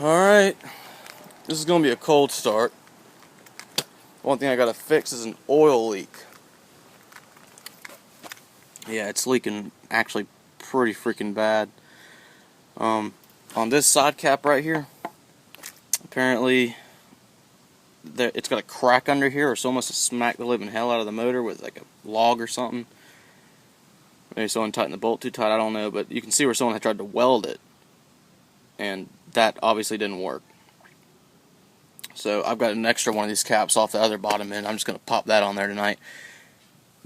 Alright, this is going to be a cold start. One thing I got to fix is an oil leak. Yeah, it's leaking actually pretty freaking bad. On this side cap right here, apparently it's got a crack under here, or someone must have smacked the living hell out of the motor with like a log or something. Maybe someone tightened the bolt too tight, I don't know, but you can see where someone had tried to weld it, and that obviously didn't work. So I've got an extra one of these caps off the other bottom end. I'm just going to pop that on there tonight.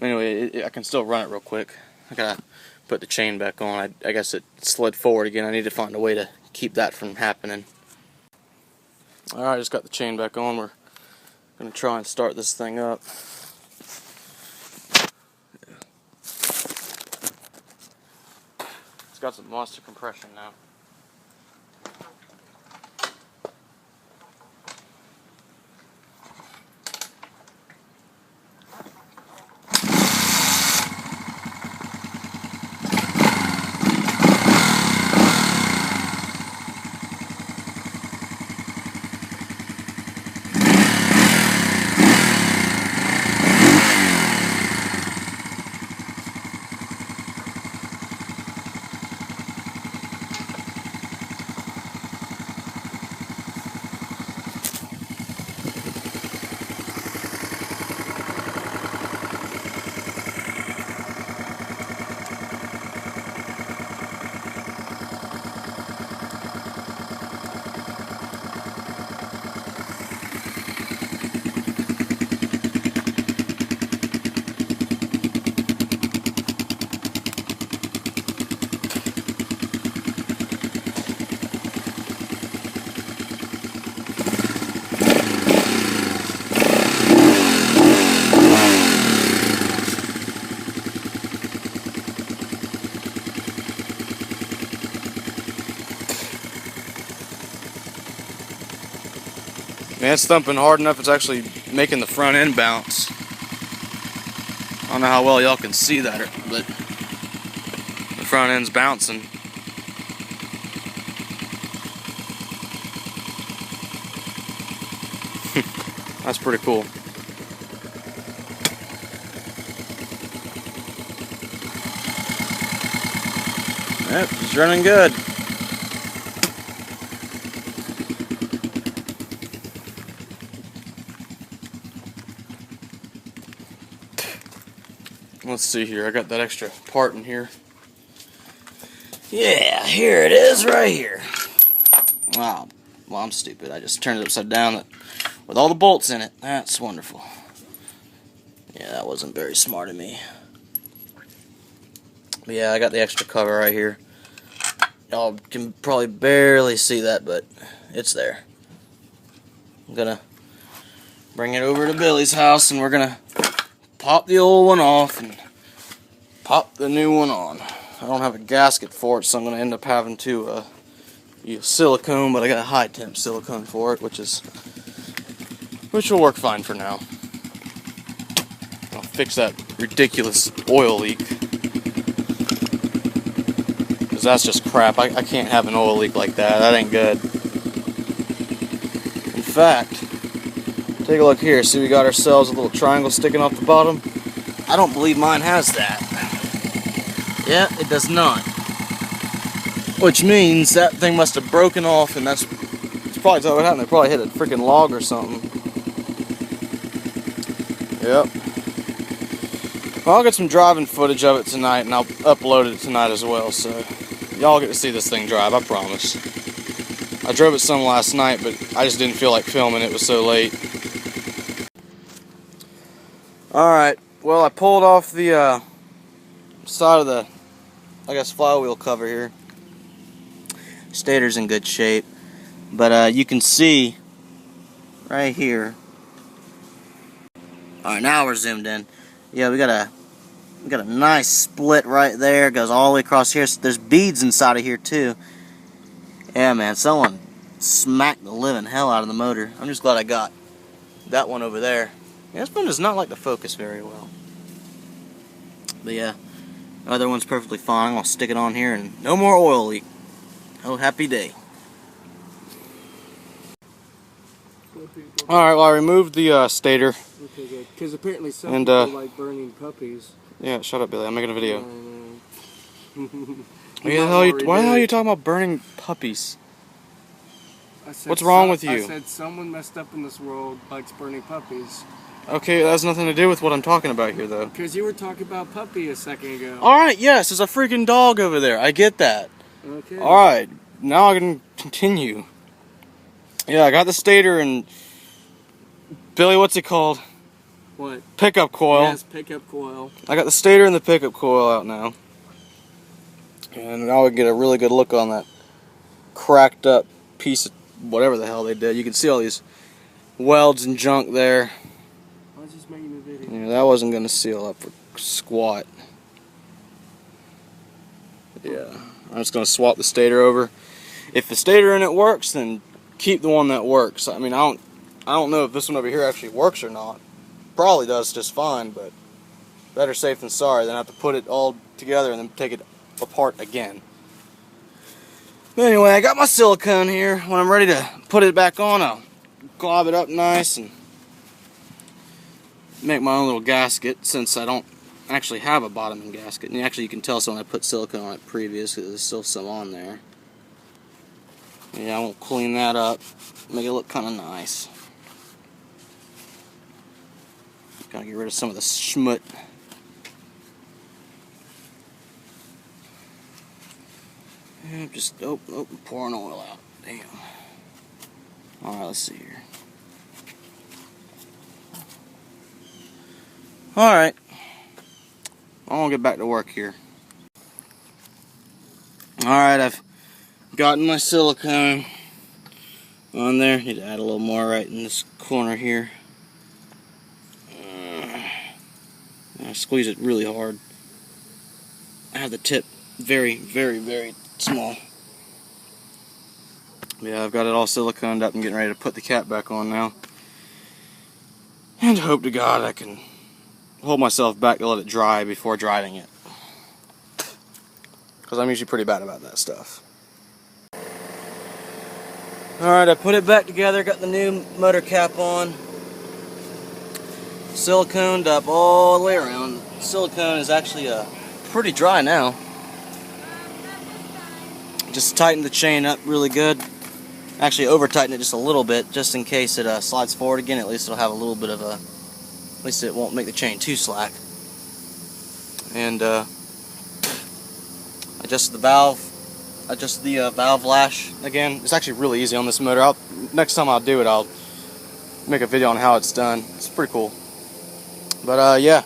Anyway, I can still run it real quick. I gotta put the chain back on. I guess it slid forward again. I need to find a way to keep that from happening. Alright, just got the chain back on. We're going to try and start this thing up. It's got some monster compression now. Man, it's thumping hard enough it's actually making the front end bounce. I don't know how well y'all can see that, but the front end's bouncing. That's pretty cool. Yep, it's running good. Let's see here, I got that extra part in here. Yeah, here it is right here. Wow, well I'm stupid. I just turned it upside down with all the bolts in it. That's wonderful. Yeah, that wasn't very smart of me. But yeah, I got the extra cover right here. Y'all can probably barely see that, but it's there. I'm gonna bring it over to Billy's house and we're gonna pop the old one off and pop the new one on. I don't have a gasket for it, so I'm going to end up having to use silicone, but I got a high temp silicone for it, which will work fine for now. I'll fix that ridiculous oil leak, because that's just crap. I can't have an oil leak like that. That ain't good. In fact, take a look here. See, we got ourselves a little triangle sticking off the bottom. I don't believe mine has that. Yeah, it does not. Which means that thing must have broken off, and it's probably what happened. They probably hit a freaking log or something. Yep. Well, I'll get some driving footage of it tonight, and I'll upload it tonight as well, so y'all get to see this thing drive, I promise. I drove it some last night, but I just didn't feel like filming. It was so late. Alright, well, I pulled off the side of the, I guess, flywheel cover here. Stator's in good shape, but you can see right here. Alright, now we're zoomed in. Yeah, we got a nice split right there. It goes all the way across here. So there's beads inside of here too. Yeah, man, someone smacked the living hell out of the motor. I'm just glad I got that one over there. Yeah, this one does not like to focus very well. But yeah, the other one's perfectly fine. I'll stick it on here and no more oil leak. Oh, happy day. people. Alright, well I removed the stator. Okay, good. Because apparently some people like burning puppies. Yeah, shut up, Billy. I'm making a video. Why the hell are you talking about burning puppies? What's wrong with you? I said someone messed up in this world likes burning puppies. Okay, that has nothing to do with what I'm talking about here, though. Because you were talking about puppy a second ago. Alright, yes, there's a freaking dog over there. I get that. Okay. Alright, now I can continue. Yeah, I got the stator and... Billy, what's it called? What? Pickup coil. Yes, pickup coil. I got the stator and the pickup coil out now. And now we can get a really good look on that cracked up piece of whatever the hell they did. You can see all these welds and junk there. I was just making a video. Yeah, that wasn't going to seal up for squat. Yeah, I'm just going to swap the stator over. If the stator in it works, then keep the one that works. I mean, I don't know if this one over here actually works or not. Probably does just fine, but better safe than sorry than have to put it all together and then take it apart again. But anyway, I got my silicone here. When I'm ready to put it back on, I'll glob it up nice and make my own little gasket, since I don't actually have a bottoming gasket. And actually you can tell when I put silicone on it previous because there's still some on there. Yeah, I won't clean that up. Make it look kind of nice. Gotta get rid of some of the schmut. And just, oh, pouring oil out. Damn. Alright, let's see here. Alright. I'm gonna get back to work here. Alright, I've gotten my silicone on there. Need to add a little more right in this corner here. I squeeze it really hard. I have the tip very, very, very small. Yeah, I've got it all siliconed up and getting ready to put the cap back on now. And hope to God I can hold myself back to let it dry before driving it. Because I'm usually pretty bad about that stuff. Alright, I put it back together, got the new motor cap on. Siliconed up all the way around. Silicone is actually pretty dry now. Just tighten the chain up really good. Actually over tighten it just a little bit, just in case it slides forward again. At least it'll have a little bit of a, at least it won't make the chain too slack. And adjust the valve, adjust the valve lash again. It's actually really easy on this motor. Next time I'll do it, I'll make a video on how it's done. It's pretty cool. But yeah,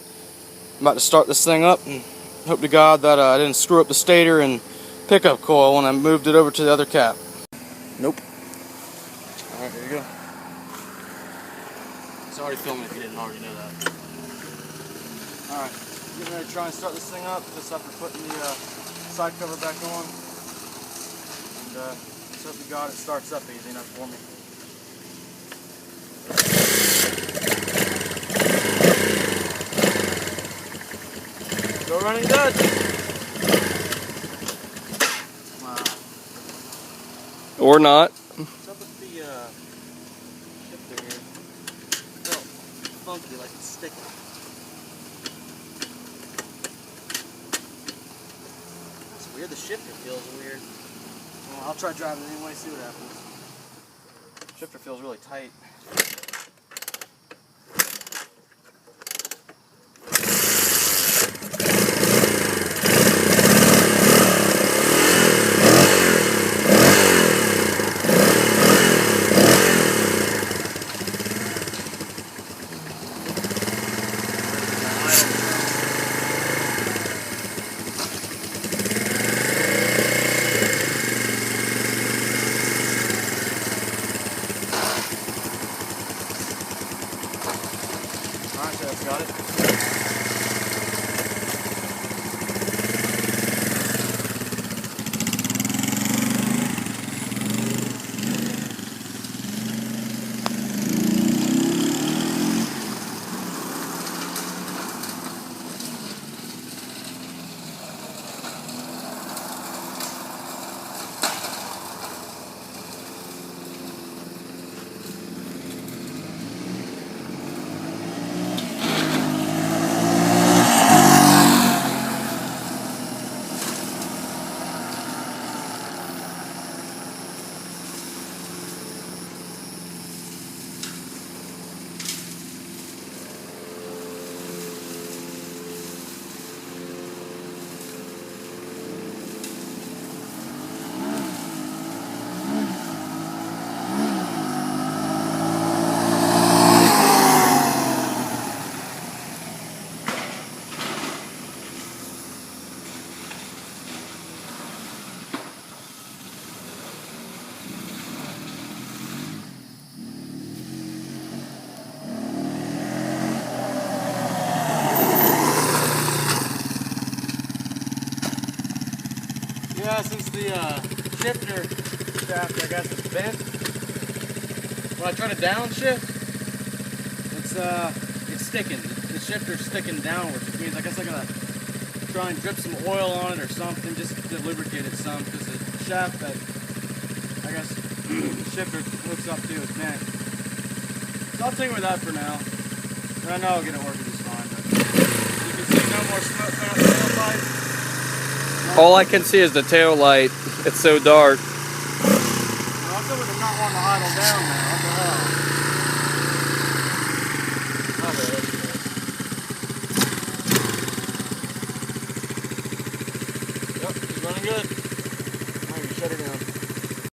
I'm about to start this thing up and hope to God that I didn't screw up the stator and pickup coil when I moved it over to the other cap. Nope. Alright, there you go. It's already filming if you didn't already know that. Alright, getting ready to try and start this thing up just after putting the side cover back on. And just hope to God it starts up easy enough for me. Still running good. Wow. Or not. What's up with the shifter here? It felt funky, like it's sticking. That's weird. The shifter feels weird. Well, I'll try driving it anyway, see what happens. Shifter feels really tight. shifter shaft, I guess, is bent. When I try to downshift, it's sticking. The shifter's sticking downwards, which means I guess I gotta try and drip some oil on it or something just to lubricate it some, because the shaft that I guess the shifter hooks up to is bent. So I'll tinker with that for now. And I know I'll get it working just fine, but you can see no more smoke coming out the tailpipe. All I can see is the tail light. It's so dark. Well, I'm not wanting to idle down now. What the hell?